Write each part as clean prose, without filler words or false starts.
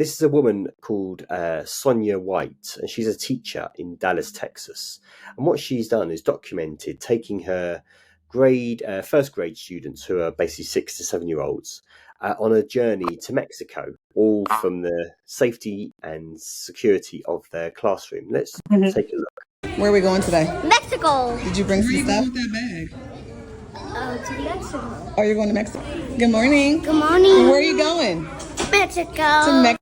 this is a woman called Sonia White, and she's a teacher in Dallas, Texas. And what she's done is documented taking her first grade students, who are basically 6 to 7 year olds, on a journey to Mexico, all from the safety and security of their classroom. Let's take a look. Where are we going today? Mexico. Did you bring some stuff? With that bag? To Mexico. Oh, you're going to Mexico. Good morning. Good morning. Where are you going? Mexico. To Mexico.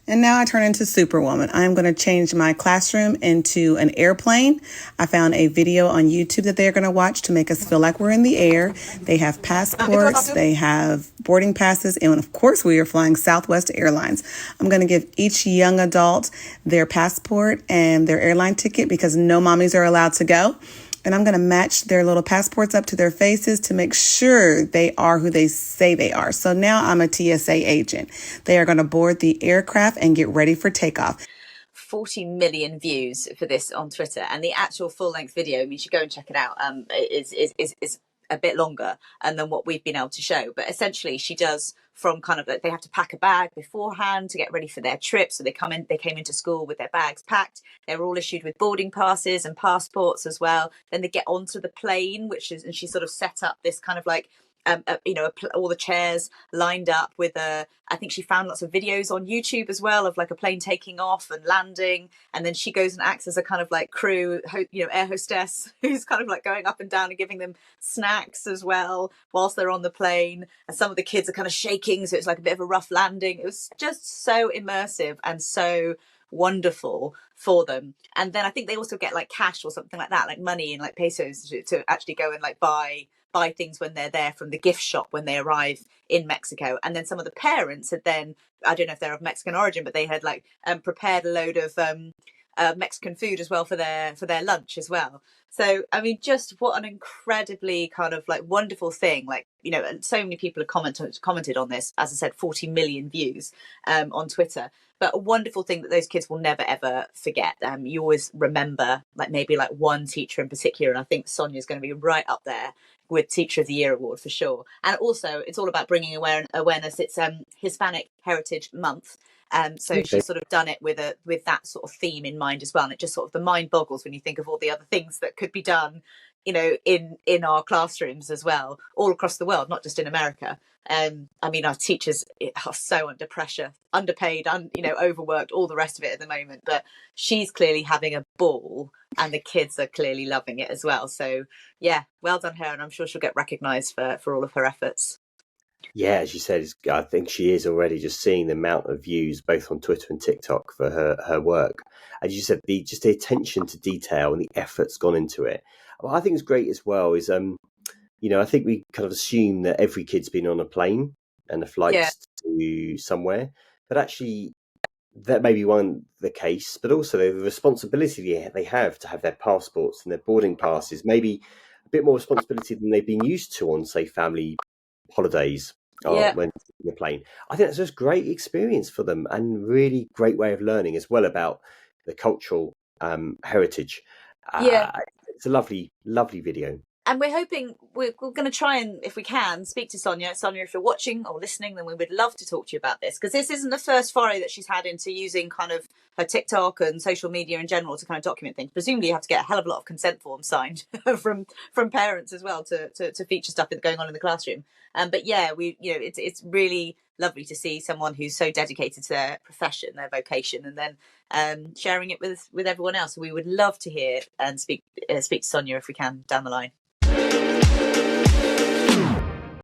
And now I turn into Superwoman. I'm going to change my classroom into an airplane. I found a video on YouTube that they're going to watch to make us feel like we're in the air. They have passports, they have boarding passes, and of course we are flying Southwest Airlines. I'm going to give each young adult their passport and their airline ticket because no mommies are allowed to go. And I'm going to match their little passports up to their faces to make sure they are who they say they are. So now I'm a TSA agent. They are going to board the aircraft and get ready for takeoff. 40 million views for this on Twitter, and the actual full-length video, I mean, you should go and check it out, is a bit longer than what we've been able to show. But essentially she does from kind of like, they have to pack a bag beforehand to get ready for their trip. So they came into school with their bags packed. They're all issued with boarding passes and passports as well. Then they get onto the plane, and she sort of set up this kind of like all the chairs lined up with I think she found lots of videos on YouTube as well of like a plane taking off and landing, and then she goes and acts as a kind of like crew, air hostess who's kind of like going up and down and giving them snacks as well whilst they're on the plane. And some of the kids are kind of shaking, so it's like a bit of a rough landing. It was just so immersive and so wonderful for them. And then I think they also get like cash or something like that, like money and like pesos to actually go and like buy things when they're there from the gift shop when they arrive in Mexico. And then some of the parents had then, I don't know if they're of Mexican origin, but they had like prepared a load of Mexican food as well for their lunch as well. So I mean, just what an incredibly kind of like wonderful thing. Like, and so many people have commented on this. As I said, 40 million views on Twitter. But a wonderful thing that those kids will never, ever forget. You always remember like maybe like one teacher in particular. And I think Sonia's going to be right up there with Teacher of the Year award for sure. And also it's all about bringing awareness. It's Hispanic Heritage Month. So she's sort of done it with that sort of theme in mind as well. And it just sort of the mind boggles when you think of all the other things that could be done, in our classrooms as well, all across the world, not just in America. I mean, our teachers are so under pressure, underpaid, overworked, all the rest of it at the moment. But she's clearly having a ball, and the kids are clearly loving it as well. So yeah, well done her, and I'm sure she'll get recognised for all of her efforts. Yeah, as you said, I think she is already just seeing the amount of views both on Twitter and TikTok for her work. As you said, the attention to detail and the effort's gone into it. What I think is great as well is, I think we kind of assume that every kid's been on a plane and a flight to somewhere, but actually that may be the case, but also the responsibility they have to have their passports and their boarding passes, maybe a bit more responsibility than they've been used to on, say, family holidays when in a plane. I think that's just great experience for them and really great way of learning as well about the cultural heritage. It's a lovely video. And we're hoping we're going to try and, if we can, speak to Sonia. Sonia, if you're watching or listening, then we would love to talk to you about this, because this isn't the first foray that she's had into using kind of her TikTok and social media in general to kind of document things. Presumably you have to get a hell of a lot of consent forms signed from parents as well to feature stuff going on in the classroom. But yeah, it's really lovely to see someone who's so dedicated to their profession, their vocation, and then sharing it with everyone else. So we would love to hear and speak to Sonia if we can down the line.